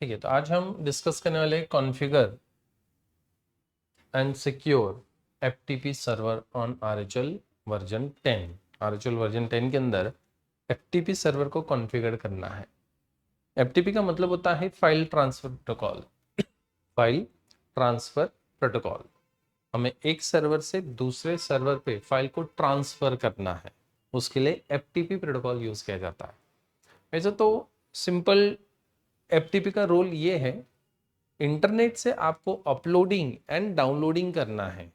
ठीक है, तो आज हम डिस्कस करने वाले configure and secure FTP server on RHL version 10। RHL version 10 के अंदर एफटीपी सर्वर को कॉन्फ़िगर करना है। एफटीपी का मतलब होता है file transfer protocol. File transfer protocol, हमें एक सर्वर से दूसरे सर्वर पे फाइल को ट्रांसफर करना है, उसके लिए एफटीपी प्रोटोकॉल यूज किया जाता है। वैसे तो सिंपल एफटीपी का रोल ये है, इंटरनेट से आपको अपलोडिंग एंड डाउनलोडिंग करना है।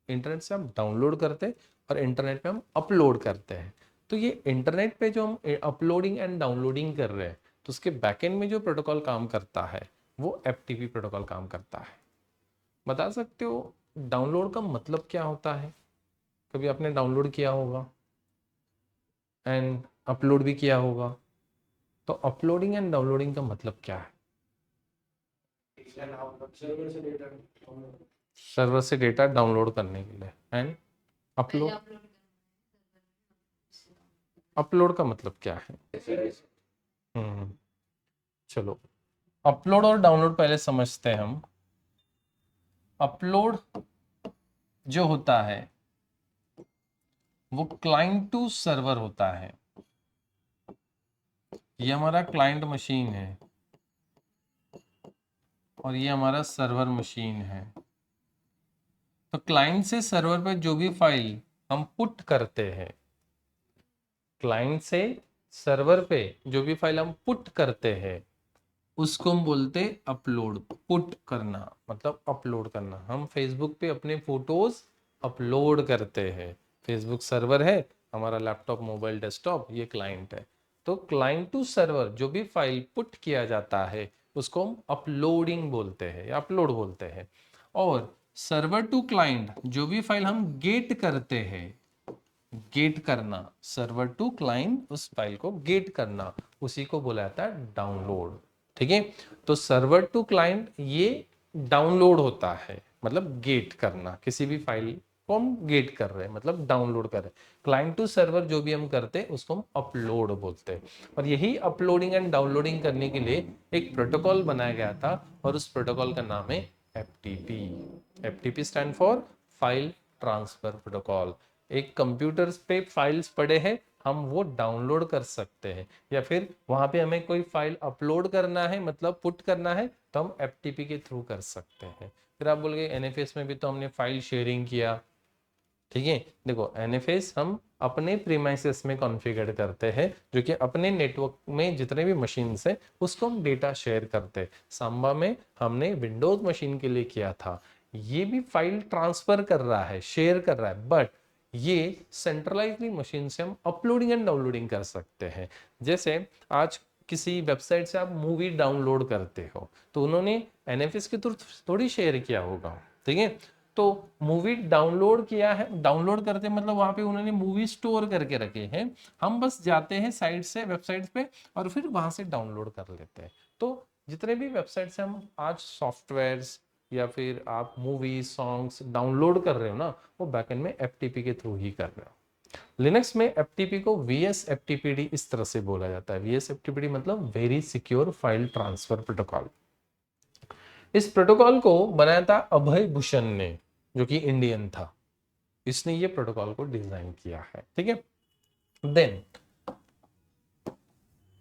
इंटरनेट से हम डाउनलोड करते हैं और इंटरनेट पे हम अपलोड करते हैं। तो ये इंटरनेट पे जो हम अपलोडिंग एंड डाउनलोडिंग कर रहे हैं, तो उसके बैकएंड में जो प्रोटोकॉल काम करता है वो एफटीपी प्रोटोकॉल काम करता है। बता सकते हो डाउनलोड का मतलब क्या होता है? कभी आपने डाउनलोड किया होगा एंड अपलोड भी किया होगा, तो अपलोडिंग एंड डाउनलोडिंग का मतलब क्या है? सर्वर से डेटा डाउनलोड करने के लिए एंड अपलोड। अपलोड का मतलब क्या है? हम्म चलो, अपलोड और डाउनलोड पहले समझते हैं हम। अपलोड जो होता है वो क्लाइंट टू सर्वर होता है। ये हमारा क्लाइंट मशीन है और ये हमारा सर्वर मशीन है। तो क्लाइंट से सर्वर पर जो भी फाइल हम पुट करते हैं, क्लाइंट से सर्वर पे जो भी फाइल हम पुट करते हैं उसको हम बोलते अपलोड। पुट करना मतलब अपलोड करना। हम फेसबुक पे अपने फोटोज अपलोड करते हैं। फेसबुक सर्वर है, हमारा लैपटॉप मोबाइल डेस्कटॉप ये क्लाइंट है। तो क्लाइंट टू सर्वर जो भी फाइल पुट किया जाता है उसको हम अपलोडिंग बोलते हैं या अपलोड बोलते हैं। और सर्वर टू क्लाइंट जो भी फाइल हम गेट करते हैं, गेट करना, सर्वर टू क्लाइंट उस फाइल को गेट करना, उसी को बोला जाता है डाउनलोड। ठीक है, तो सर्वर टू क्लाइंट ये डाउनलोड होता है, मतलब गेट करना। किसी भी फाइल को हम गेट कर रहे हैं मतलब डाउनलोड कर रहे हैं। क्लाइंट टू सर्वर जो भी हम करते हैं उसको हम अपलोड बोलते हैं। और यही अपलोडिंग एंड डाउनलोडिंग करने के लिए एक प्रोटोकॉल बनाया गया था और उस प्रोटोकॉल का नाम है FTP. FTP stand for file transfer protocol. एक कंप्यूटर पे फाइल्स पड़े हैं, हम वो डाउनलोड कर सकते हैं, या फिर वहां पे हमें कोई फाइल अपलोड करना है मतलब पुट करना है तो हम एफटीपी के थ्रू कर सकते हैं। फिर आप बोलोगे एनएफएस में भी तो हमने फाइल शेयरिंग किया। ठीक है, देखो एनएफएस हम अपने प्रीमाइसेस में कॉन्फ़िगर करते हैं, जो कि अपने नेटवर्क में जितने भी मशीन है उसको हम डेटा शेयर करते हैं। सांबा में हमने विंडोज मशीन के लिए किया था। ये भी फाइल ट्रांसफर कर रहा है, शेयर कर रहा है, बट ये सेंट्रलाइज्ड मशीन से हम अपलोडिंग एंड डाउनलोडिंग कर सकते हैं। जैसे आज किसी वेबसाइट से आप मूवी डाउनलोड करते हो तो उन्होंने एनएफएस के थ्रू थोड़ी शेयर किया होगा। ठीक है, तो मूवी डाउनलोड किया है, डाउनलोड करते मतलब वहां पे उन्होंने मूवी स्टोर करके रखे हैं, हम बस जाते हैं साइट से, वेबसाइट पे, और फिर वहां से डाउनलोड कर लेते हैं। तो जितने भी वेबसाइट से हम आज सॉफ्टवेयर्स या फिर आप मूवी सॉन्ग्स डाउनलोड कर रहे हो ना, वो बैकएंड में एफटीपी के थ्रू ही कर रहे हो। लिनक्स में एफटीपी को वीएस एफटीपीडी इस तरह से बोला जाता है। वीएस एफटीपीडी मतलब very secure file transfer protocol. इस प्रोटोकॉल को बनाया था अभय भूषण ने, जो कि इंडियन था। इसने ये प्रोटोकॉल को डिजाइन किया है। ठीक है, देन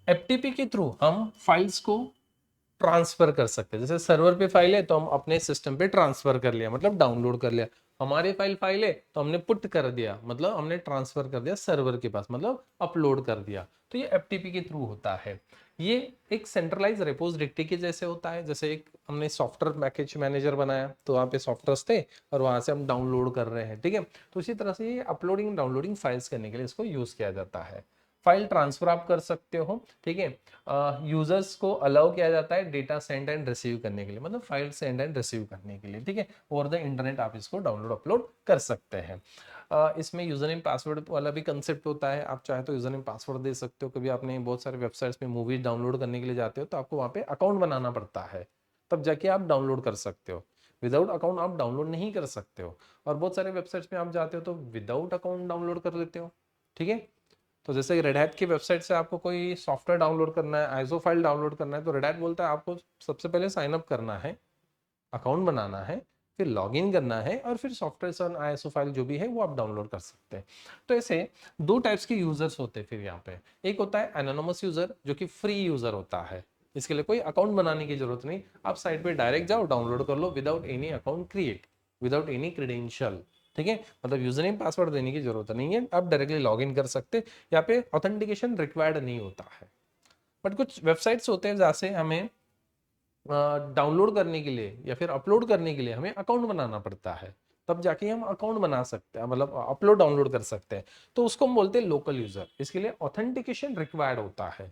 एफटीपी के थ्रू हम फाइल्स को ट्रांसफर कर सकते हैं। जैसे सर्वर पे फाइल है तो हम अपने सिस्टम पे ट्रांसफर कर लिया मतलब डाउनलोड कर लिया। हमारे फाइल है तो हमने पुट कर दिया मतलब हमने ट्रांसफर कर दिया सर्वर के पास, मतलब अपलोड कर दिया। तो ये एफटीपी के थ्रू होता है। ये एक सेंट्रलाइज रिपोजिटरी के जैसे होता है। जैसे एक हमने सॉफ्टवेयर पैकेज मैनेजर बनाया तो वहाँ पे सॉफ्टवेयर थे और वहां से हम डाउनलोड कर रहे हैं। ठीक है, तो इसी तरह से ये अपलोडिंग डाउनलोडिंग फाइल्स करने के लिए इसको यूज किया जाता है। फाइल ट्रांसफर आप कर सकते हो। ठीक है, यूजर्स को अलाउ किया जाता है डेटा सेंड एंड रिसीव करने के लिए, मतलब फाइल सेंड एंड रिसीव करने के लिए। ठीक है, ओवर द इंटरनेट आप इसको डाउनलोड अपलोड कर सकते हैं। इसमें यूजर नेम पासवर्ड वाला भी कंसेप्ट होता है। आप चाहे तो यूजर नेम पासवर्ड दे सकते हो। कभी आपने बहुत सारे वेबसाइट्स में मूवीज डाउनलोड करने के लिए जाते हो तो आपको वहाँ पे अकाउंट बनाना पड़ता है, तब जाके आप डाउनलोड कर सकते हो। विदाउट अकाउंट आप डाउनलोड नहीं कर सकते हो। और बहुत सारे वेबसाइट्स में आप जाते हो तो विदाउट अकाउंट डाउनलोड कर लेते हो। ठीक है, तो जैसे रेड हैट की वेबसाइट से आपको कोई सॉफ्टवेयर डाउनलोड करना है, आईएसओ फाइल डाउनलोड करना है, तो रेड हैट बोलता है आपको सबसे पहले साइन अप करना है, अकाउंट बनाना है, फिर लॉगिन करना है और फिर सॉफ्टवेयर आईएसओ फाइल जो भी है वो आप डाउनलोड कर सकते हैं। तो ऐसे दो टाइप्स के यूजर्स होते हैं फिर यहाँ पे। एक होता है एनोनिमस यूजर जो कि फ्री यूजर होता है, इसके लिए कोई अकाउंट बनाने की जरूरत नहीं, आप साइट पे डायरेक्ट जाओ, डाउनलोड कर लो without any account create, without any credential. ठीक है, मतलब यूजर नेम पासवर्ड देने की जरूरत नहीं है, आप डायरेक्टली लॉग इन कर सकते, यहाँ पे ऑथेंटिकेशन रिक्वायर्ड नहीं होता है। बट कुछ वेबसाइट्स होते हैं जहाँ से हमें डाउनलोड करने के लिए या फिर अपलोड करने के लिए हमें अकाउंट बनाना पड़ता है, तब जाके हम अकाउंट बना सकते हैं, मतलब अपलोड डाउनलोड कर सकते हैं। तो उसको हम बोलते हैं लोकल यूजर, इसके लिए ऑथेंटिकेशन रिक्वायर्ड होता है,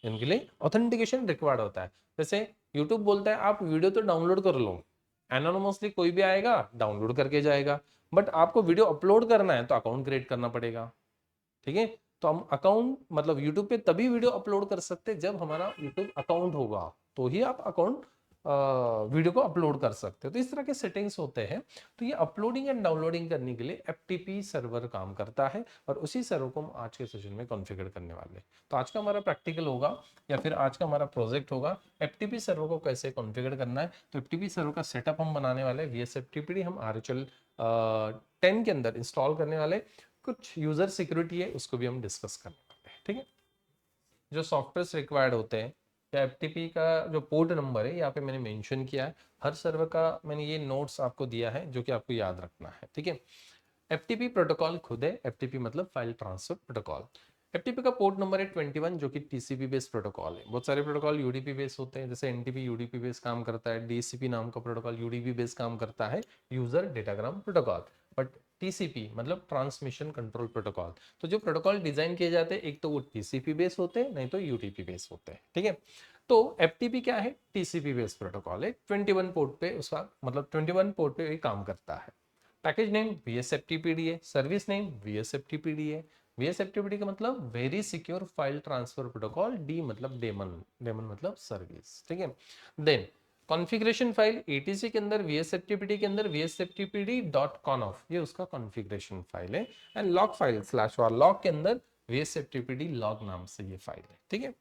इनके लिए ऑथेंटिकेशन रिक्वायर्ड होता है। जैसे यूट्यूब बोलता है आप वीडियो तो डाउनलोड कर लो, एनोनिमसली कोई भी आएगा डाउनलोड करके जाएगा, बट आपको वीडियो अपलोड करना है तो अकाउंट क्रिएट करना पड़ेगा। ठीक है, तो हम अकाउंट मतलब यूट्यूब पे तभी वीडियो अपलोड कर सकते हैं जब हमारा यूट्यूब अकाउंट होगा, तो ही आप अकाउंट वीडियो को अपलोड कर सकते हो। तो इस तरह के सेटिंग्स होते हैं। तो ये अपलोडिंग एंड डाउनलोडिंग करने के लिए एफटीपी सर्वर काम करता है, और उसी सर्वर को हम आज के सेशन में कॉन्फ़िगर करने वाले हैं। तो आज का हमारा प्रैक्टिकल होगा या फिर आज का हमारा प्रोजेक्ट होगा एफटीपी सर्वर को कैसे कॉन्फ़िगर करना है। तो एफटीपी सर्वर का सेटअप हम बनाने वाले हैं, वीएसएफटीपी हम RHEL 10 के अंदर इंस्टॉल करने वाले, कुछ यूजर सिक्योरिटी है उसको भी हम डिस्कस करने वाले हैं। ठीक है, जो सॉफ्टवेयर रिक्वायर्ड होते हैं या एफटीपी का जो पोर्ट नंबर है यहाँ पे मैंने मेंशन किया है, हर सर्वर का मैंने ये नोट्स आपको दिया है जो कि आपको याद रखना है। ठीक है, एफटीपी प्रोटोकॉल खुद है, एफटीपी मतलब फाइल ट्रांसफर प्रोटोकॉल। एफटीपी का पोर्ट नंबर है 21 जो कि टीसीपी बेस्ड प्रोटोकॉल है। बहुत सारे प्रोटोकॉल यूडीपी बेस्ड होते हैं, जैसे एनटीपी यूडीपी बेस्ड काम करता है, डीसीपी नाम का प्रोटोकॉल यूडीपी बेस्ड काम करता है, user datagram protocol. But TCP मतलब ट्रांसमिशन कंट्रोल प्रोटोकॉल। तो जो प्रोटोकॉल डिजाइन किए जाते हैं एक तो वो टीसीपी बेस्ड होते हैं, नहीं तो यूटीपी बेस्ड होते हैं। ठीक है, तो एफटीपी क्या है, टीसीपी बेस्ड प्रोटोकॉल है, 21 पोर्ट पे उसका मतलब 21 पोर्ट पे काम करता है। पैकेज नेम VSFTPD है, सर्विस नेम VSFTPD है। VSFTPD का मतलब very secure file transfer protocol, D मतलब डेमन, डेमन मतलब सर्विस। ठीक है, देन कॉन्फ़िगरेशन फाइल एटीसी के अंदर VSFTPD के अंदर VSFTPD.conf ये उसका कॉन्फ़िगरेशन फाइल है, and log file /var log के अंदर VSFTPD लॉग नाम से ये फाइल है। ठीक है,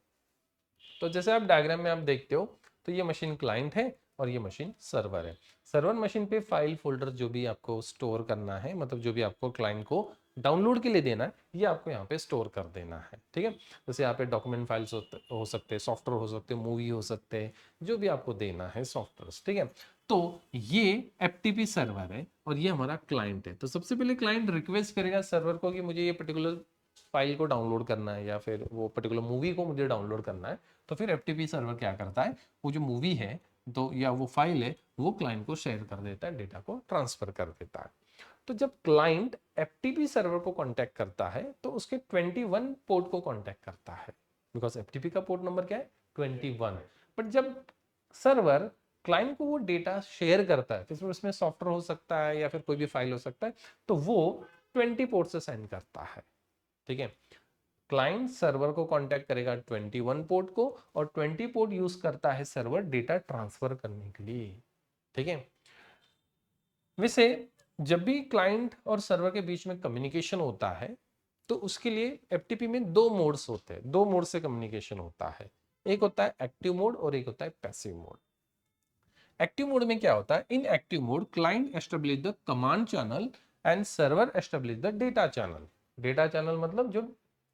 तो जैसे आप डायग्राम में आप देखते हो, तो ये मशीन क्लाइंट है और ये मशीन सर्वर है। सर्वर मशीन पे फाइल फोल्डर जो भी आपको स्टोर करना है, मतलब जो भी आपको क्लाइंट को डाउनलोड के लिए देना है, ये आपको यहाँ पे स्टोर कर देना है। ठीक है, जैसे यहाँ पे डॉक्यूमेंट फाइल्स हो सकते हैं, सॉफ्टवेयर हो सकते हैं, मूवी हो सकते हैं, जो भी आपको देना है सॉफ्टवेयर। ठीक है, तो ये एफटीपी सर्वर है और ये हमारा क्लाइंट है। तो सबसे पहले क्लाइंट रिक्वेस्ट करेगा सर्वर को कि मुझे ये पर्टिकुलर फाइल को डाउनलोड करना है या फिर वो पर्टिकुलर मूवी को मुझे डाउनलोड करना है। तो फिर एफटीपी सर्वर क्या करता है, वो जो मूवी है तो या वो फाइल है वो क्लाइंट को शेयर कर देता है, डेटा को ट्रांसफर कर देता है। तो जब क्लाइंट एफटीपी सर्वर को कांटेक्ट करता है तो उसके 21 पोर्ट को कांटेक्ट करता है, बिकॉज एफटीपी का पोर्ट नंबर क्या है 21। बट जब सर्वर क्लाइंट को वो डेटा शेयर करता है, फिर उसमें सॉफ्टवेयर हो सकता है या फिर कोई भी फाइल हो सकता है, तो वो 20 पोर्ट से सेंड करता है। ठीक है, क्लाइंट सर्वर को कांटेक्ट करेगा 21 पोर्ट को, और 20 पोर्ट यूज करता है सर्वर डेटा ट्रांसफर करने के लिए। ठीक है, वैसे जब भी क्लाइंट और सर्वर के बीच में कम्युनिकेशन होता है तो उसके लिए एफटीपी में दो मोड्स होते हैं, दो मोड से कम्युनिकेशन होता है। एक होता है एक्टिव मोड और एक होता है पैसिव मोड। एक्टिव मोड में क्या होता है, इन active mode client establish the command channel and server establish the data channel. Data channel मतलब जो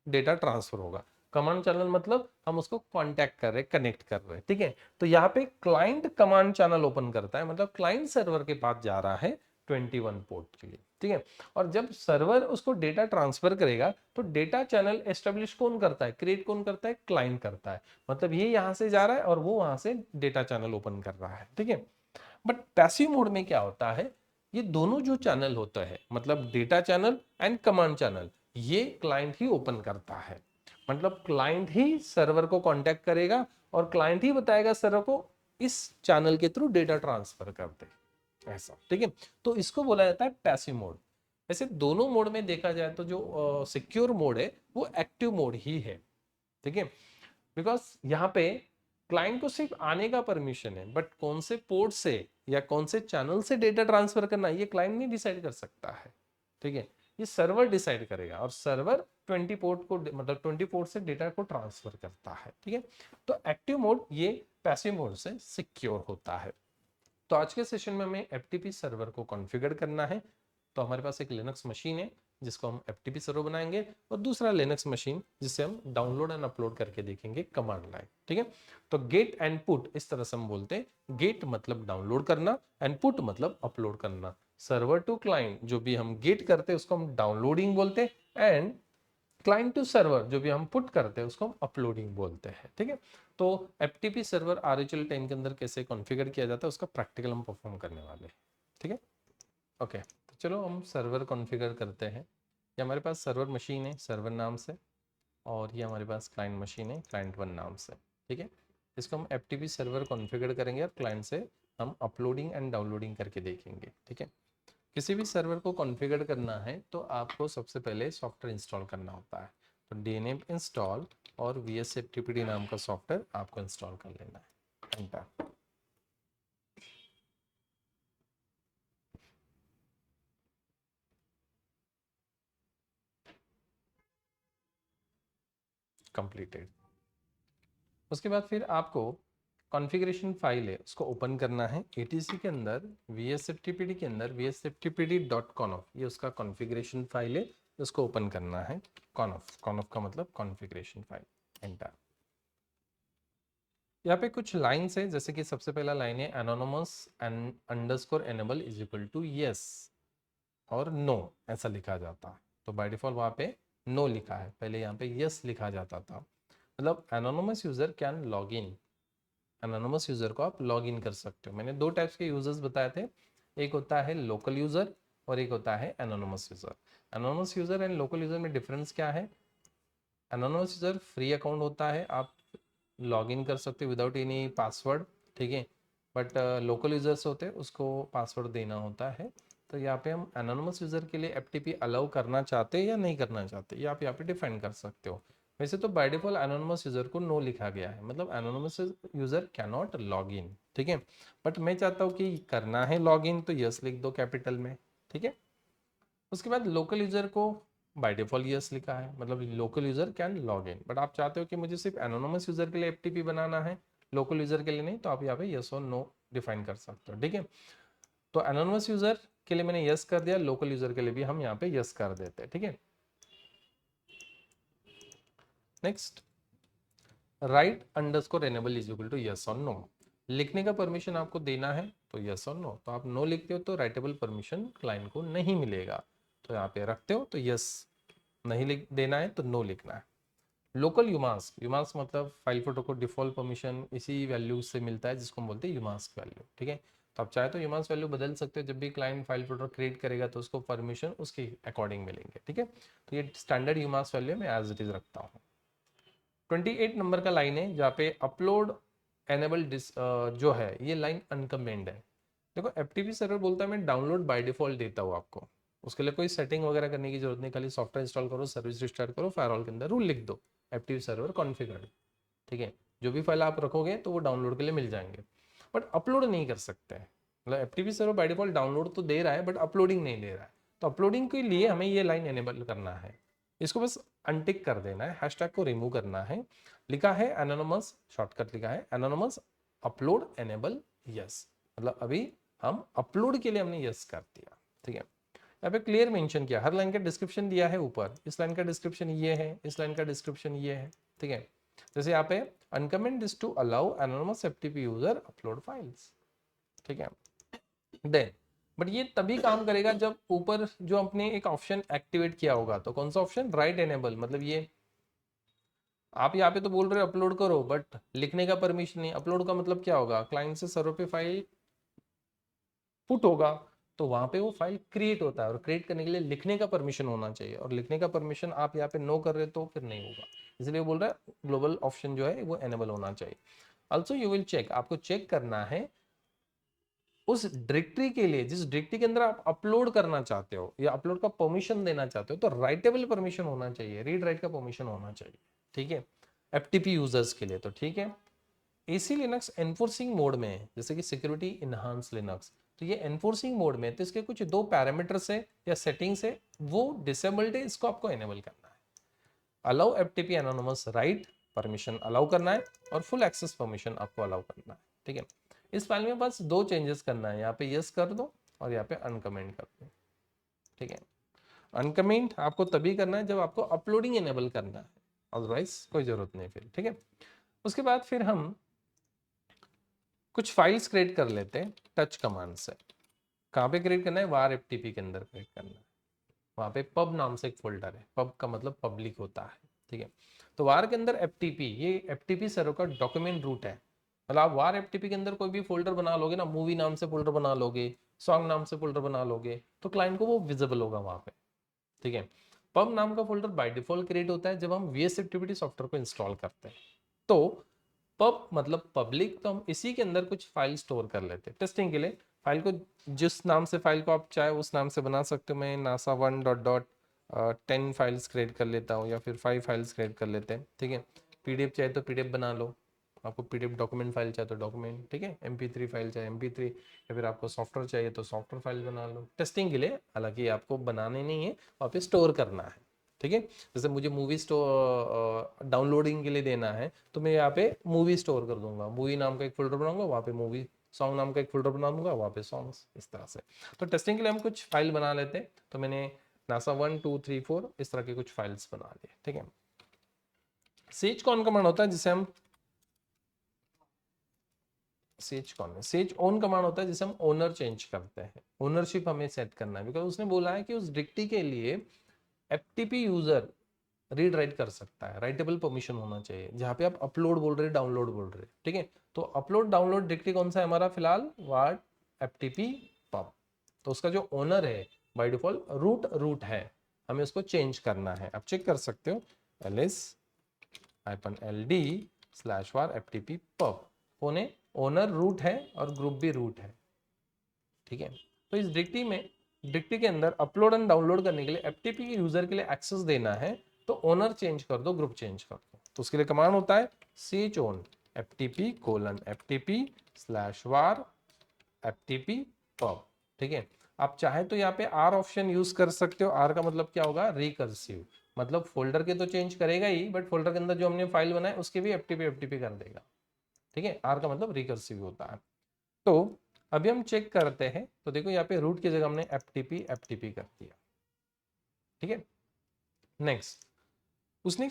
डेटा ट्रांसफर होगा, कमांड चैनल मतलब हम उसको कांटेक्ट कर रहे हैं, कनेक्ट कर रहे हैं। ठीक है, तो यहाँ पे क्लाइंट कमांड चैनल ओपन करता है, मतलब क्लाइंट सर्वर के पास जा रहा है 21 पोर्ट के लिए। ठीक है, और जब सर्वर उसको डेटा ट्रांसफर करेगा तो डेटा चैनल एस्टेब्लिश कौन करता है, क्रिएट कौन करता है, क्लाइंट करता है। मतलब ये यहां से जा रहा है और वो वहां से डेटा चैनल ओपन कर रहा है। ठीक है, बट पैसिव मोड में क्या होता है, ये दोनों जो चैनल होता है मतलब data channel and command channel, ये क्लाइंट ही ओपन करता है। मतलब क्लाइंट ही सर्वर को कांटेक्ट करेगा और क्लाइंट ही बताएगा सर्वर को इस चैनल के थ्रू डेटा ट्रांसफर कर दे, ऐसा। ठीक है, तो इसको बोला जाता है पैसिव मोड। वैसे दोनों मोड में देखा जाए तो जो सिक्योर मोड है वो एक्टिव मोड ही है। ठीक है, बिकॉज यहाँ पे क्लाइंट को सिर्फ आने का परमिशन है, बट कौन से पोर्ट से या कौन से चैनल से डेटा ट्रांसफर करना है ये क्लाइंट नहीं डिसाइड कर सकता है। ठीक है, ये सर्वर डिसाइड करेगा, और सर्वर 20 पोर्ट को मतलब 20 पोर्ट से डेटा को ट्रांसफर करता है। ठीक है, तो एक्टिव मोड ये पैसिव मोड से सिक्योर होता है। तो आज के सेशन में हमें एफटीपी सर्वर को कॉन्फ़िगर करना है। तो हमारे पास एक लिनक्स मशीन है जिसको हम एफटीपी सर्वर बनाएंगे, और दूसरा लिनक्स मशीन जिसे हम डाउनलोड एंड अपलोड करके देखेंगे कमांड लाइन। ठीक है, तो गेट एंड पुट इस तरह से हम बोलते हैं। गेट मतलब डाउनलोड करना एंड पुट मतलब अपलोड करना। सर्वर टू क्लाइंट जो भी हम गेट करते हैं उसको हम डाउनलोडिंग बोलते हैं, एंड क्लाइंट टू सर्वर जो भी हम पुट करते हैं उसको हम अपलोडिंग बोलते हैं। ठीक है, तो एफटीपी सर्वर RHEL 10 के अंदर कैसे कॉन्फ़िगर किया जाता है उसका प्रैक्टिकल हम परफॉर्म करने वाले हैं। ठीक है, ओके, तो चलो हम सर्वर कॉन्फ़िगर करते हैं। ये हमारे पास सर्वर मशीन है सर्वर नाम से, और ये हमारे पास क्लाइंट मशीन है क्लाइंट 1 नाम से। ठीक है, इसको हम एफटीपी सर्वर कॉन्फ़िगर करेंगे और क्लाइंट से हम अपलोडिंग एंड डाउनलोडिंग करके देखेंगे। ठीक है, किसी भी सर्वर को कॉन्फ़िगर करना है तो आपको सबसे पहले सॉफ्टवेयर इंस्टॉल करना होता है। तो dname इंस्टॉल और vsftpd नाम का सॉफ्टवेयर आपको इंस्टॉल कर लेना है। एंटर। कंप्लीटेड। उसके बाद फिर आपको कॉन्फ़िगरेशन फाइल है उसको ओपन करना है। etc के अंदर vsftpd के अंदर vsftpd.conf ये उसका कॉन्फ़िगरेशन फाइल है, उसको ओपन करना है। conf का मतलब कॉन्फ़िगरेशन फाइल। एंटर। यहाँ पे कुछ लाइन्स है, जैसे कि सबसे पहला लाइन है anonymous and underscore enable is equal to yes और नो ऐसा लिखा जाता है। तो बाय डिफॉल्ट वहाँ पे नो लिखा है, पहले यहाँ पे यस लिखा जाता था। मतलब anonymous user can log in, anonymous user को आप लॉग इन कर सकते हो। मैंने दो टाइप्स के यूजर्स बताए थे, एक होता है लोकल यूजर और एक होता है anonymous user. Anonymous user and local user में डिफरेंस क्या है? एनोनिमस यूजर फ्री अकाउंट होता है, आप लॉग इन कर सकते हो विदाउट एनी पासवर्ड। ठीक है, बट लोकल यूजर्स होते हैं उसको पासवर्ड देना होता है। तो यहाँ पे हम एनोनिमस यूजर के लिए एफटीपी अलाउ करना चाहते हैं या नहीं करना चाहते, ये आप यहाँ पे डिफाइन कर सकते हो। वैसे तो बाय डिफॉल्ट एनोनिमस यूजर को नो लिखा गया है, मतलब anonymous user can not log in. ठीक है, बट मैं चाहता हूँ कि करना है लॉग इन, तो यस लिख दो कैपिटल में। ठीक है, उसके बाद लोकल यूजर को बाय डिफॉल्ट यस लिखा है, मतलब local user can log in. But आप चाहते हो कि मुझे सिर्फ एनोनिमस यूजर के लिए एफटीपी बनाना है, लोकल यूजर के लिए नहीं, तो आप यहाँ पे यस और नो डिफाइन कर सकते हो। ठीक है, तो एनोनिमस यूजर के लिए मैंने यस कर दिया, लोकल यूजर के लिए भी हम यहाँ पे यस कर देते हैं। ठीक है, next, write underscore enable is equal to yes और नो। लिखने का परमिशन आपको देना है तो यस और नो, तो आप नो लिखते हो तो राइटेबल परमिशन क्लाइंट को नहीं मिलेगा, तो यहाँ पे रखते हो तो यस, नहीं लिख देना है तो नो लिखना है। लोकल यूमास्क, यूमास्क मतलब फाइल फोटो को डिफॉल्ट परमिशन इसी वैल्यू से मिलता है जिसको हम बोलते हैं यूमास्क वैल्यू। ठीक है, तो आप चाहे तो यूमास्क वैल्यू बदल सकते हो, जब भी क्लाइंट फाइल फोटो क्रिएट करेगा तो उसको परमिशन उसके अकॉर्डिंग मिलेंगे। ठीक है, तो ये स्टैंडर्ड यूमास्क वैल्यू मैं एज इट इज रखता हूँ। 28 नंबर का लाइन है जहाँ पे अपलोड एनेबल जो है ये लाइन अनकमेंड है। देखो एफटीपी सर्वर बोलता है मैं डाउनलोड बाय डिफॉल्ट देता हूँ आपको, उसके लिए कोई सेटिंग वगैरह करने की जरूरत नहीं, खाली सॉफ्टवेयर इंस्टॉल करो, सर्विस रिस्टार्ट करो, फायरवॉल के अंदर रूल लिख दो एफटीपी सर्वर कॉन्फ़िगर्ड। ठीक है, जो भी फाइल आप रखोगे तो वो डाउनलोड के लिए मिल जाएंगे, बट अपलोड नहीं कर सकते हैं। मतलब FTP server by default download तो दे रहा है बट अपलोडिंग नहीं दे रहा है, तो अपलोडिंग के लिए हमें ये लाइन एनेबल करना है। इसको बस अनटिक कर देना है, हैशटैग को रिमूव करना है। लिखा है एनोनिमस, शॉर्टकट लिखा है एनोनिमस अपलोड एनेबल यस, मतलब अभी हम अपलोड के लिए हमने यस कर दिया। ठीक है, यहाँ पे क्लियर मेंशन किया, हर लाइन का डिस्क्रिप्शन दिया है ऊपर, इस लाइन का डिस्क्रिप्शन ये है, इस लाइन का डिस्क्रिप्शन ये है। ठीक है, जैसे यहाँ पे uncomment this to allow anonymous FTP user upload files. ठीक है, देन बट ये तभी काम करेगा जब ऊपर जो अपने एक ऑप्शन एक्टिवेट किया होगा। तो कौन सा ऑप्शन? राइट एनेबल, मतलब ये आप यहाँ पे तो बोल रहे हो अपलोड करो बट लिखने का परमिशन नहीं। अपलोड का मतलब क्या होगा? क्लाइंट से सर्वर पे फाइल पुट होगा तो वहां पे वो फाइल क्रिएट होता है, और क्रिएट करने के लिए लिखने का परमिशन होना चाहिए, और लिखने का परमिशन आप यहाँ पे नो कर रहे तो फिर नहीं होगा, इसलिए बोल रहा है ग्लोबल ऑप्शन जो है वो एनेबल होना चाहिए। ऑल्सो यू विल चेक, आपको चेक करना है उस डायरेक्टरी के लिए जिस डायरेक्टरी के अंदर आप अपलोड करना चाहते हो या अपलोड का परमिशन देना चाहते हो, तो राइटेबल परमिशन होना चाहिए, रीड राइट का परमिशन होना चाहिए। ठीक है, एफटीपी यूजर्स के लिए तो ठीक है। एसी लिनक्स एनफोर्सिंग मोड में है, जैसे कि सिक्योरिटी इनहांस लिनक्स, तो ये एनफोर्सिंग मोड में है, तो इसके कुछ दो पैरामीटर्स है या सेटिंग्स है, वो डिसेबल्ड है, इसको आपको एनेबल करना है। Allow FTP anonymous write permission allow करना है और फुल एक्सेस परमिशन आपको अलाउ करना है। ठीक है, इस फाइल में बस दो चेंजेस करना है, यहाँ पे यस कर दो और यहाँ पे अनकमेंट कर दो। ठीक है, अनकमेंट आपको तभी करना है जब आपको अपलोडिंग एनेबल करना है, अदरवाइज कोई जरूरत नहीं फिर। ठीक है, उसके बाद फिर हम कुछ फाइल्स क्रिएट कर लेते हैं टच कमांड से। कहाँ पे क्रिएट करना है, वार एफटीपी के अंदर क्रिएट करना है। वहाँ पे पब नाम से एक फोल्डर है, पब का मतलब पब्लिक होता है। ठीक है, तो वार के अंदर एफटीपी, ये एफटीपी सर्वर का डॉक्यूमेंट रूट है। मतलब आप वार एफटीपी के अंदर कोई भी फोल्डर बना लोगे ना, मूवी नाम से फोल्डर बना लोगे, सॉन्ग नाम से फोल्डर बना लोगे, तो क्लाइंट को वो विजिबल होगा वहाँ पे। ठीक है, पब नाम का फोल्डर बाय डिफॉल्ट क्रिएट होता है जब हम वीएस एक्टिविटी सॉफ्टवेयर को इंस्टॉल करते हैं। तो पब मतलब पब्लिक, तो हम इसी के अंदर कुछ फाइल स्टोर कर लेते हैं टेस्टिंग के लिए। फाइल को जिस नाम से फाइल को आप चाहे उस नाम से बना सकते हो। मैं NASA 1 dot dot 10 files create कर लेता हूँ या फिर 5 फाइल्स क्रिएट कर लेते हैं। ठीक है, पीडीएफ चाहे तो पीडीएफ बना लो, आपको पीडीएफ डॉक्यूमेंट फाइल चाहे तो डॉक्यूमेंट। ठीक है, MP3 फाइल चाहे MP3, या फिर आपको सॉफ्टवेयर चाहिए तो सॉफ्टवेयर फाइल बना लो टेस्टिंग के लिए। हालांकि आपको बनाने नहीं है, वहाँ पे स्टोर करना है। ठीक है, जैसे मुझे मूवी स्टोर डाउनलोडिंग के लिए देना है तो मैं यहाँ पे मूवी स्टोर कर दूंगा, मूवी नाम का एक फोल्डर बनाऊंगा, वहाँ पे मूवी, सॉन्ग नाम का एक फोल्डर बना दूंगा, वहाँ पे सॉन्ग्स, इस तरह से। तो टेस्टिंग के लिए हम कुछ फाइल बना लेते हैं। तो मैंने नासा 1 2 3 4 इस तरह के कुछ फाइल्स बना लिए। ठीक है, सेज कौन कमांड होता है जिसे हम सेज कौन है, सेज ओन कमांड होता है जिसे हम ओनर चेंज करते हैं। ओनरशिप हमें सेट करना है, बिकॉज उसने बोला है कि उस डिक्टी के लिए एफटीपी यूजर रीड राइट कर सकता है, राइटेबल परमिशन होना चाहिए। जहां पे आप अपलोड बोल रहे, डाउनलोड बोल रहे। ठीक है, तो अपलोड डाउनलोड डिरेक्टरी कौन सा है हमारा फिलहाल, वार्ड एफटीपी पब। तो उसका जो ओनर है बाय डिफॉल्ट रूट रूट है, हमें उसको चेंज करना है। आप चेक कर सकते हो ls-ld/var ftp pub, owner root है और ग्रुप भी रूट है। ठीक है, तो इस डिरेक्टरी के अंदर अपलोड एंड डाउनलोड करने के लिए एफटीपी के यूजर के लिए एक्सेस देना है, तो ओनर चेंज कर दो, ग्रुप चेंज कर दो। तो उसके लिए कमांड होता है chown ftp:/var ftp pub। ठीक है, आप चाहे तो यहाँ पे आर ऑप्शन यूज कर सकते हो। आर का मतलब क्या होगा, रिकर्सिव, मतलब फोल्डर के तो चेंज करेगा ही, बट फोल्डर के अंदर जो हमने फाइल बनाया उसके भी एफटीपी एफटीपी कर देगा। ठीक है, आर का मतलब रिकर्सिव होता है। तो अभी हम चेक करते हैं, तो देखो यहाँ पे रूट की जगह हमने एफटीपी एफटीपी कर दिया। ठीक है, नेक्स्ट उसने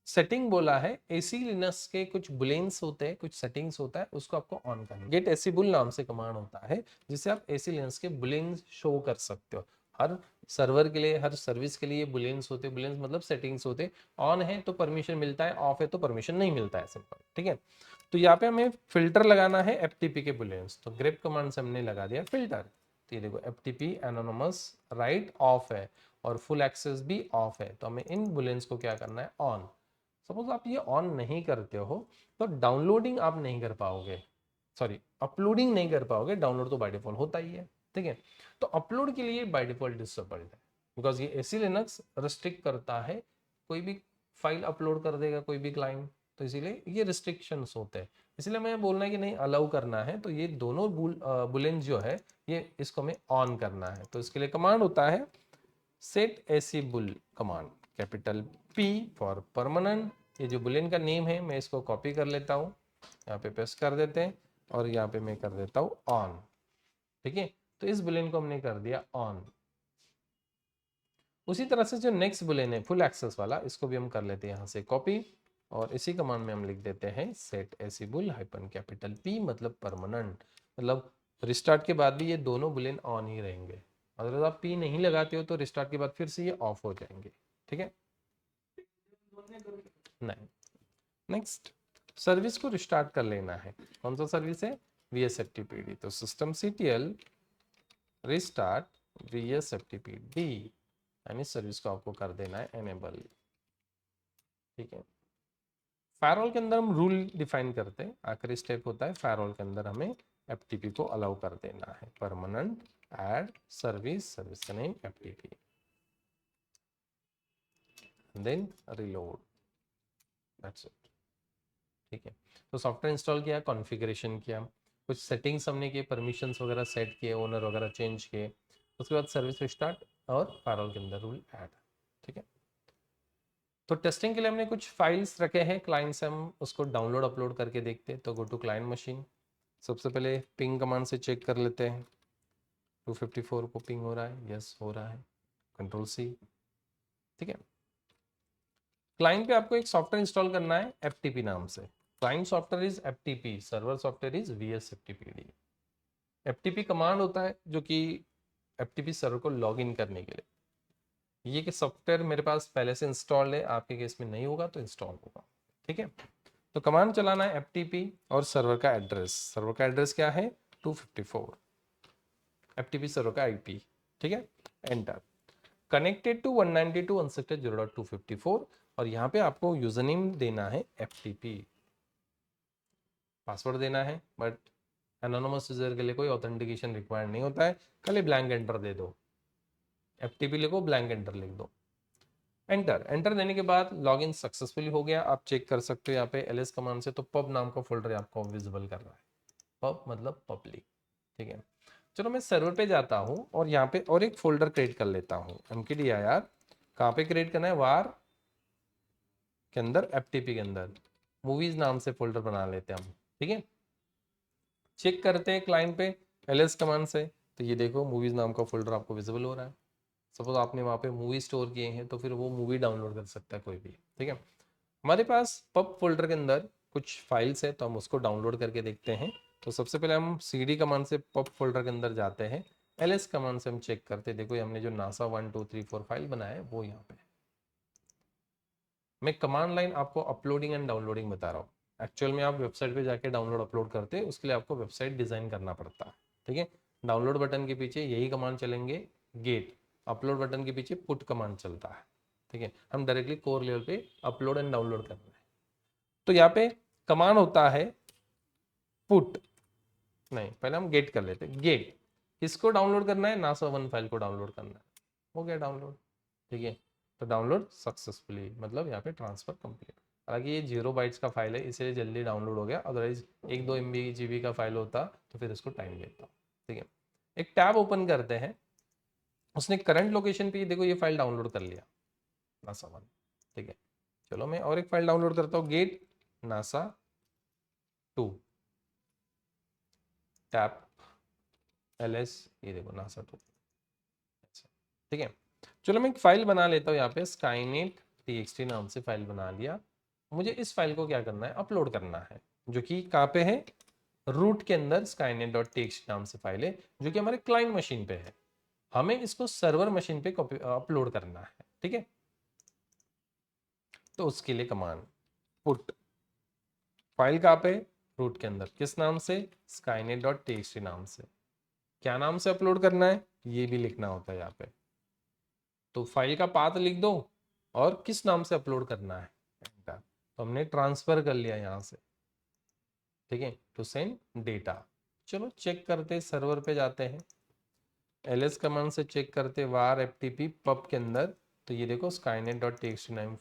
सेटिंग बोला है, एसी लिनक्स के कुछ बुलेन्स होते हैं, कुछ सेटिंग्स होता है, उसको आपको ऑन करना है। गेट एसी बुल नाम से कमांड होता है जिससे आप एसी लिनक्स के बुलेन्स शो कर सकते हो। हर सर्वर के लिए, हर सर्विस के लिए बुलेन्स होते हैं। बुलेन्स मतलब सेटिंग्स होते हैं, ऑन है तो परमिशन मिलता है, ऑफ है तो परमिशन नहीं मिलता है, सिंपल। ठीक है, तो यहाँ पे हमें फिल्टर लगाना है एफटीपी के बुलेन्स। तो ग्रेप कमांड से हमने लगा दिया फिल्टर। तो ये देखो एफटीपी एनोनिमस राइट ऑफ है और फुल एक्सेस भी ऑफ है, तो हमें इन बुलेन्स को क्या करना है, ऑन। सपोज आप ये ऑन नहीं करते हो तो डाउनलोडिंग आप नहीं कर पाओगे, सॉरी अपलोडिंग नहीं कर पाओगे। डाउनलोड तो बाय डिफॉल्ट होता ही है। ठीक है, तो अपलोड के लिए बाय डिफॉल्ट डिसेबल्ड है, बिकॉज ये एसी लिनक्स रिस्ट्रिक्ट करता है, कोई भी फाइल अपलोड कर देगा कोई भी क्लाइंट, तो इसीलिए ये रिस्ट्रिक्शंस होते हैं। इसलिए मैं बोलना है कि नहीं अलाउ करना है, तो ये दोनों बुलेंस जो है ये इसको हमें ऑन करना है। तो इसके लिए कमांड होता है set AC bull command, capital P for permanent. ये जो बुलेन का नेम है मैं इसको कॉपी कर लेता हूँ, यहाँ पे पेस्ट कर देते हैं और यहाँ पे मैं कर देता हूँ ऑन। ठीक है, तो इस बुलेन को हमने कर दिया ऑन। उसी तरह से जो नेक्स्ट बुलेन है फुल एक्सेस वाला, इसको भी हम कर लेते हैं यहाँ से कॉपी, और इसी कमांड में हम लिख देते हैं set AC bull hyphen capital P मतलब परमानेंट, मतलब रिस्टार्ट के बाद भी ये दोनों बुलेन ऑन ही रहेंगे। अगर आप P नहीं लगाते हो तो रिस्टार्ट के बाद फिर से ये ऑफ हो जाएंगे। ठीक है, नहीं, नेक्स्ट सर्विस को रिस्टार्ट कर लेना है। कौन सा सर्विस है, VSFTPD। तो सिस्टम CTL रिस्टार्ट VSFTPD, यानी सर्विस को आपको कर देना है एनेबल। ठीक है, फायरवॉल के अंदर हम रूल डिफाइन करते हैं, आखिरी स्टेप होता है फायरवॉल के अंदर हमें एफटीपी को अलाउ कर देना है। परमानेंट ऐड सर्विस, सर्विस का name FTP, then reload, that's it. ठीक है, तो सॉफ्टवेयर इंस्टॉल किया, कॉन्फ़िगरेशन किया, कुछ सेटिंग्स हमने किए, परमिशंस वगैरह सेट किए, ओनर वगैरह चेंज किए, उसके बाद सर्विस स्टार्ट और फायरवॉल के अंदर रूल ऐड। ठीक है, तो टेस्टिंग के लिए हमने कुछ फाइल्स रखे हैं क्लाइंट से, हम उसको डाउनलोड अपलोड करके देखते हैं। तो गो टू क्लाइंट मशीन, सबसे पहले पिंग कमांड से चेक कर लेते हैं 254 को पिंग हो रहा है, यस हो रहा है, कंट्रोल सी। ठीक है, क्लाइंट पे आपको एक सॉफ्टवेयर इंस्टॉल करना है एफटीपी नाम से। Client software is FTP, server software is VSFTPD. FTP command होता है जो कि एफटीपी सर्वर को लॉग इन करने के लिए। ये कि सॉफ्टवेयर मेरे पास पहले से इंस्टॉल है, आपके केस में नहीं होगा तो इंस्टॉल होगा। ठीक है, तो कमांड चलाना है एफटीपी और सर्वर का एड्रेस। सर्वर का एड्रेस क्या है 254, एफटीपी सर्वर का आईपी। ठीक है, एंटर। कनेक्टेड टू 192.168.0.254 और यहाँ पे आपको यूजर नेम देना है एफटीपी, पासवर्ड देना है, बट एनोनिमस यूजर के लिए कोई ऑथेंटिकेशन रिक्वायर्ड नहीं होता है, खाली ब्लैंक एंटर दे दो। एफटीपी लिखो, ब्लैंक एंटर लिख दो, एंटर। एंटर देने के बाद लॉगिन सक्सेसफुली हो गया। आप चेक कर सकते हो यहाँ पे एलएस कमांड से, तो पब नाम का फोल्डर आपको विजिबल कर रहा है, पब मतलब पब्लिक। ठीक है, चलो मैं सर्वर पे जाता हूँ और यहाँ पे और एक फोल्डर क्रिएट कर लेता हूँ mkdir। कहाँ पे क्रिएट करना है, वार के अंदर, एफटीपी के अंदर मूवीज नाम से फोल्डर बना लेते हैं हम। ठीक है, चेक करते हैं क्लाइंट पे एलएस कमांड से, तो ये देखो मूवीज नाम का फोल्डर आपको विजिबल हो रहा है। सपोज आपने वहाँ पे मूवी स्टोर किए हैं तो फिर वो मूवी डाउनलोड कर सकता है कोई भी। ठीक है, हमारे पास पब फोल्डर के अंदर कुछ फाइल्स है तो हम उसको डाउनलोड करके देखते हैं। तो सबसे पहले हम cd कमांड से पब फोल्डर के अंदर जाते हैं, ls कमांड से हम चेक करते हैं। देखो ये हमने जो नासा 1 2 3 4 फाइल बनाया है वो यहाँ पे है। मैं कमांड लाइन आपको अपलोडिंग एंड डाउनलोडिंग बता रहा हूँ। एक्चुअल में आप वेबसाइट पे जाके डाउनलोड अपलोड करते हैं, उसके लिए आपको वेबसाइट डिजाइन करना पड़ता है। ठीक है, डाउनलोड बटन के पीछे यही कमांड चलेंगे गेट, अपलोड बटन के पीछे पुट कमांड चलता है। ठीक है, हम डायरेक्टली कोर लेवल पे अपलोड एंड डाउनलोड कर रहे हैं। तो यहाँ पे कमांड होता है पुट, नहीं पहले हम गेट कर लेते हैं। गेट किसको डाउनलोड करना है, नासा 1 फाइल को डाउनलोड करना है। हो गया डाउनलोड। ठीक है, तो डाउनलोड सक्सेसफुली मतलब यहाँ पे ट्रांसफर कंप्लीट। हालांकि ये 0 बाइट्स का फाइल है इसलिए जल्दी डाउनलोड हो गया, अदरवाइज 1-2 MB GB का फाइल होता तो फिर इसको टाइम लेता। ठीक है, एक टैब ओपन करते हैं, उसने करंट लोकेशन पे देखो ये फाइल डाउनलोड कर लिया नासा 1। ठीक है, चलो मैं और एक फाइल डाउनलोड करता हूँ, गेट नासा 2 टैप ls, ये देखो नासा 2। ठीक है, चलो मैं एक फाइल बना लेता हूँ यहाँ पे, स्काईनेट txt नाम से फाइल बना लिया। मुझे इस फाइल को क्या करना है, अपलोड करना है, जो कि कहाँ पे है, रूट के अंदर skynet.txt नाम से फाइल है जो कि हमारे क्लाइंट मशीन पे है। हमें इसको सर्वर मशीन पे अपलोड करना है। ठीक है, तो उसके लिए कमांड पुट, फाइल कहाँ पे, रूट के अंदर, किस नाम से, skynet.txt नाम से। क्या नाम से अपलोड करना है ये भी लिखना होता है यहाँ पे, तो फाइल का पाथ लिख दो और किस नाम से अपलोड करना है, तो हमने ट्रांसफर कर लिया यहाँ से। ठीक है, टू सेंड डेटा। चलो चेक करते, सर्वर पे जाते हैं, ls कमांड से चेक करते var ftp pub के अंदर, तो ये देखो skynet.txt नाम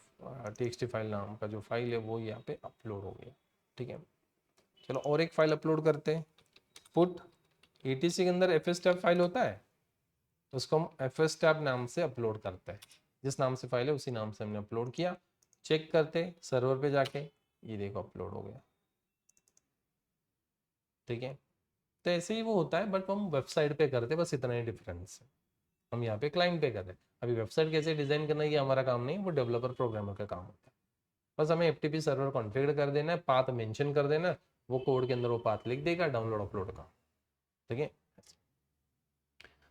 txt फाइल नाम का जो फाइल है वो यहाँ पे अपलोड हो गया। ठीक है, चलो और एक फाइल अपलोड करते हैं, पुट etc के अंदर fstab फाइल होता है, उसको हम fstab नाम से अपलोड करते हैं, जिस नाम से फाइल है उसी नाम से हमने अपलोड किया। चेक करते सर्वर पे जाके, ये देखो अपलोड हो गया। ठीक है, तो ऐसे ही वो होता है, बट हम वेबसाइट पे करते, बस इतना ही डिफरेंस है। हम यहाँ पे क्लाइंट पे कर रहे हैं। अभी वेबसाइट कैसे डिजाइन करना ये हमारा काम नहीं, वो डेवलपर प्रोग्रामर का काम होता है। बस हमें एफटीपी सर्वर कॉन्फ़िगर कर देना है, पाथ मेंशन कर देना है, वो कोड के अंदर वो पाथ लिख देगा डाउनलोड अपलोड का। ठीक है,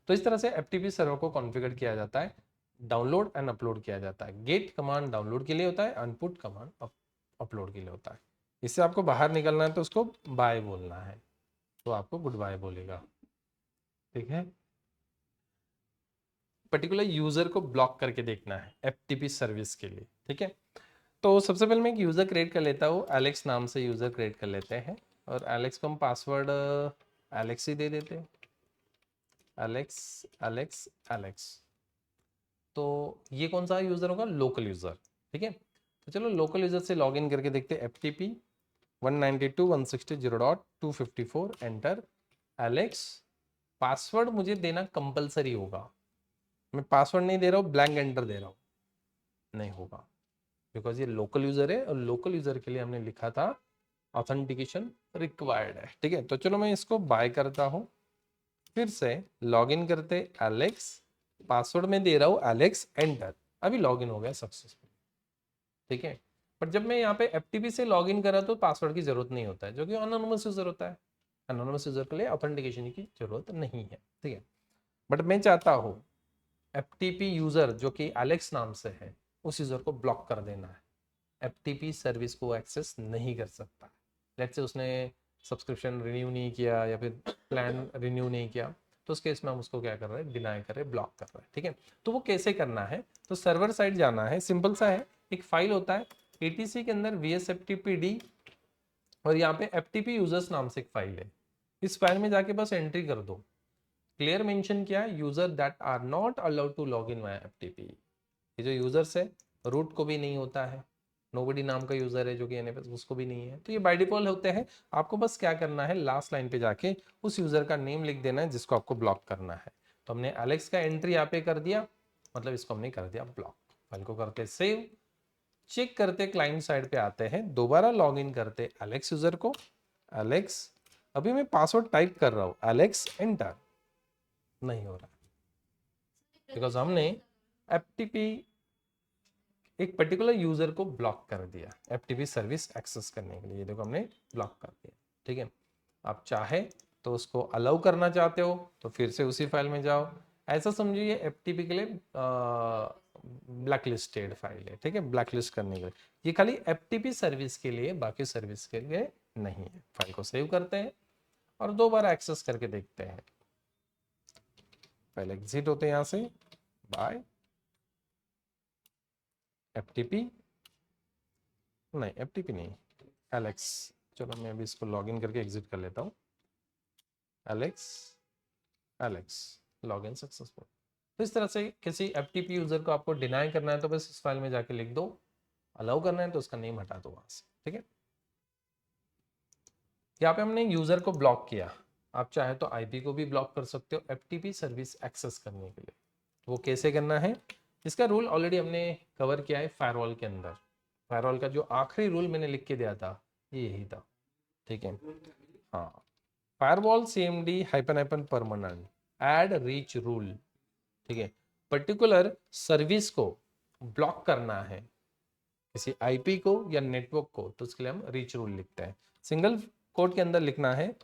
तो इस तरह से एफटीपी सर्वर को कॉन्फ़िगर किया जाता है, डाउनलोड एंड अपलोड किया जाता है। गेट कमांड डाउनलोड के लिए होता है, अनपुट कमांड अपलोड के लिए होता है। इससे आपको बाहर निकलना है तो उसको बाय बोलना है, तो आपको गुड बाय बोलेगा। ठीक है, पर्टिकुलर यूजर को ब्लॉक करके देखना है एफटीपी सर्विस के लिए। ठीक है, तो सबसे पहले मैं एक यूजर क्रिएट कर लेता हूँ, एलेक्स नाम से यूजर क्रिएट कर लेते हैं और एलेक्स को हम पासवर्ड एलेक्स ही दे देते हैं, एलेक्स एलेक्स एलेक्स। तो ये कौन सा यूजर होगा, लोकल यूजर। ठीक है, तो चलो लोकल यूजर से लॉग इन करके देखते हैं, ftp 192.168.0.254 एंटर, एलेक्स। पासवर्ड मुझे देना कंपलसरी होगा, मैं पासवर्ड नहीं दे रहा हूँ, ब्लैंक एंटर दे रहा हूँ, नहीं होगा। बिकॉज ये लोकल यूजर है और लोकल यूजर के लिए हमने लिखा था ऑथेंटिकेशन रिक्वायर्ड है। ठीक है, तो चलो मैं इसको बाय करता हूँ, फिर से लॉग इन करते एलेक्स, पासवर्ड में दे रहा हूँ एलेक्स, एंटर, अभी लॉग इन हो गया सक्सेसफुल। ठीक है, पर जब मैं यहाँ पे एफटीपी से लॉग इन करा तो पासवर्ड की जरूरत नहीं होता है, जो कि अनोनिमस यूजर होता है। अनोनिमस यूजर के लिए ऑथेंटिकेशन की जरूरत नहीं है। ठीक है, बट मैं चाहता हूँ एफटीपी यूजर जो कि एलेक्स नाम से है उस यूजर को ब्लॉक कर देना है, एफटीपी सर्विस को एक्सेस नहीं कर सकता। लेट्स से उसने सब्सक्रिप्शन रिन्यू नहीं किया या फिर प्लान रिन्यू नहीं किया, तो उस केस में हम उसको क्या कर रहे हैं, डिनाई कर रहे हैं, ब्लॉक कर रहे हैं। ठीक है, तो वो कैसे करना है, तो सर्वर साइड जाना है, सिंपल सा है, एक फाइल होता है एटीसी के अंदर vsftpd, और यहाँ पे ftp यूजर्स नाम से एक फाइल है। इस फाइल में जाके बस एंट्री कर दो, क्लियर मेंशन किया है, user that are not allowed to log in via FTP. ये जो यूजर्स है, रूट को भी नहीं होता है, नोबडी नाम का यूजर है जो कि एनएफएस, उसको भी नहीं है, तो ये बाय डिफॉल्ट होते हैं। आपको बस क्या करना है, लास्ट लाइन पे जाके उस यूजर का नेम लिख देना है जिसको आपको ब्लॉक करना है। तो हमने एलेक्स का एंट्री यहाँ पे कर दिया, मतलब इसको हमने कर दिया ब्लॉक। फाइल को करते सेव, चेक करते क्लाइंट साइड पे आते हैं, दोबारा लॉग इन करते एलेक्स यूजर को, एलेक्स, अभी मैं पासवर्ड टाइप कर रहा हूँ, एलेक्स, एंटर, नहीं हो रहा बिकॉज हमने एफटीपी एक पर्टिकुलर यूजर को ब्लॉक कर दिया एफटीपी सर्विस एक्सेस करने के लिए। ये देखो हमने ब्लॉक कर दिया। ठीक है, आप चाहे तो उसको अलाउ करना चाहते हो तो फिर से उसी फाइल में जाओ, ऐसा समझिए ये एफटीपी के लिए ब्लैक लिस्टेड फाइल है। ठीक है, ब्लैक लिस्ट करने के लिए, ये खाली एफटीपी सर्विस के लिए, बाकी सर्विस के लिए नहीं है। फाइल को सेव करते हैं और दोबारा एक्सेस करके देखते हैं। पहले एग्जिट होते हैं यहाँ से, बाय एफटीपी, नहीं एफटीपी नहीं, एलेक्स। चलो मैं अभी इसको लॉगिन करके एग्जिट कर लेता हूँ, एलेक्स, एलेक्स, लॉगिन सक्सेसफुल। तो इस तरह से किसी एफटीपी यूजर को आपको डिनाई करना है तो बस इस फाइल में जाके लिख दो, अलाउ करना है तो उसका नेम हटा दो वहां से। ठीक है, यहाँ पे हमने यूजर को ब्लॉक किया, आप चाहे तो आईपी को भी ब्लॉक कर सकते हो एफटीपी सर्विस एक्सेस करने के लिए। वो कैसे करना है, इसका रूल ऑलरेडी हमने कवर किया है फायरवॉल के अंदर। फायरवॉल का जो आखिरी रूल मैंने लिख के दिया था ये यही था। ठीक है, हाँ, firewall CMD hyphen hyphen permanent add reach rule. ठीक है, पर्टिकुलर सर्विस को ब्लॉक करना है, किसी आईपी को या नेटवर्क को, तो उसके लिए हम रीच रूल लिखते हैं। सिंगल कोड के अंदर लिखना है,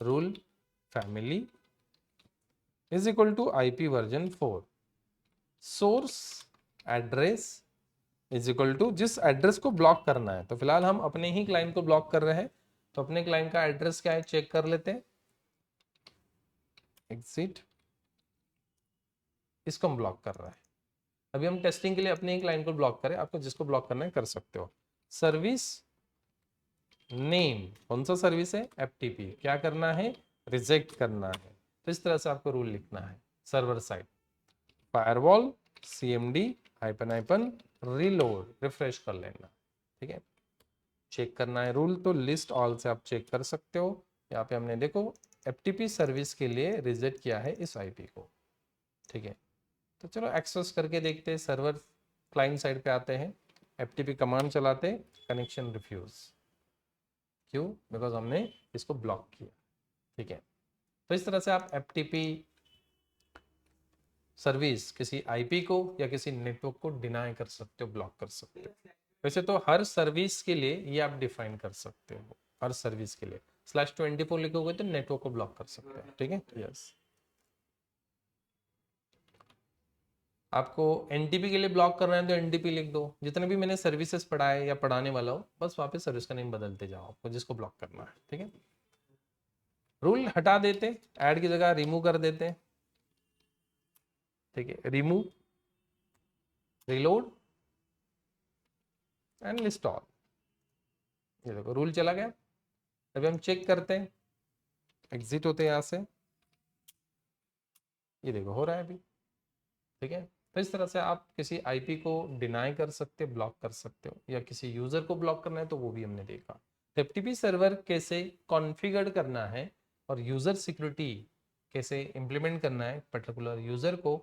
rule family is equal to IP version 4, source address is equal to जिस एड्रेस को ब्लॉक करना है। तो फिलहाल हम अपने ही क्लाइंट को ब्लॉक कर रहे हैं, तो अपने क्लाइंट का एड्रेस क्या है चेक कर लेते हैं, एग्जिट, इसको हम ब्लॉक कर रहे हैं। अभी हम टेस्टिंग के लिए अपने ही क्लाइंट को ब्लॉक करें, आपको जिसको ब्लॉक करना है कर सकते हो। सर्विस नेम, कौन सा सर्विस है, एफटीपी, क्या करना है, रिजेक्ट करना है। तो इस तरह से आपको रूल लिखना है। Server side firewall CMD hyphen hyphen reload, refresh कर लेना। ठीक है, चेक करना है रूल तो लिस्ट ऑल से आप चेक कर सकते हो। यहाँ पे हमने देखो एफटीपी सर्विस के लिए रिजेक्ट किया है इस आईपी को। ठीक है, तो चलो एक्सेस करके देखते हैं, सर्वर क्लाइंट साइड पे आते हैं, एफटीपी कमांड चलाते, कनेक्शन रिफ्यूज, क्यों, बिकॉज हमने इसको ब्लॉक किया। ठीक है, तो इस तरह से आप एफटीपी सर्विस किसी आईपी को या किसी नेटवर्क को डिनाई कर सकते हो, ब्लॉक कर सकते हो। वैसे तो हर सर्विस के लिए ये आप डिफाइन कर सकते हो, हर सर्विस के लिए /24 लिखोगे तो नेटवर्क को ब्लॉक कर सकते हो। ठीक है, यस, आपको एनटीपी के लिए ब्लॉक करना है तो एनटीपी लिख दो, जितने भी मैंने सर्विसेज पढ़ाए या पढ़ाने वाला हो बस वहाँ पे सर्विस का नेम बदलते जाओ आपको जिसको ब्लॉक करना है। ठीक है, रूल हटा देते, ऐड की जगह रिमूव कर देते। ठीक है, remove, reload and list all, ये देखो रूल चला गया। अभी हम चेक करते हैं, एग्जिट होते हैं यहाँ से, ये देखो हो रहा है अभी। ठीक है, तो इस तरह से आप किसी आईपी को डिनाई कर सकते हो, ब्लॉक कर सकते हो, या किसी यूजर को ब्लॉक करना है तो वो भी हमने देखा। एफटीपी सर्वर कैसे कॉन्फ़िगर करना है और यूजर सिक्योरिटी कैसे इंप्लीमेंट करना है, पर्टिकुलर यूजर को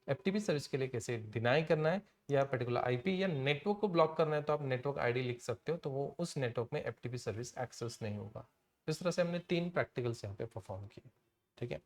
एफटीपी सर्विस के लिए कैसे डिनाई करना है या पर्टिकुलर आईपी या नेटवर्क को ब्लॉक करना है तो आप नेटवर्क आईडी लिख सकते हो, तो वो उस नेटवर्क में एफटीपी सर्विस एक्सेस नहीं होगा। इस तरह से हमने 3 प्रैक्टिकल्स यहाँ पे परफॉर्म किए। ठीक है।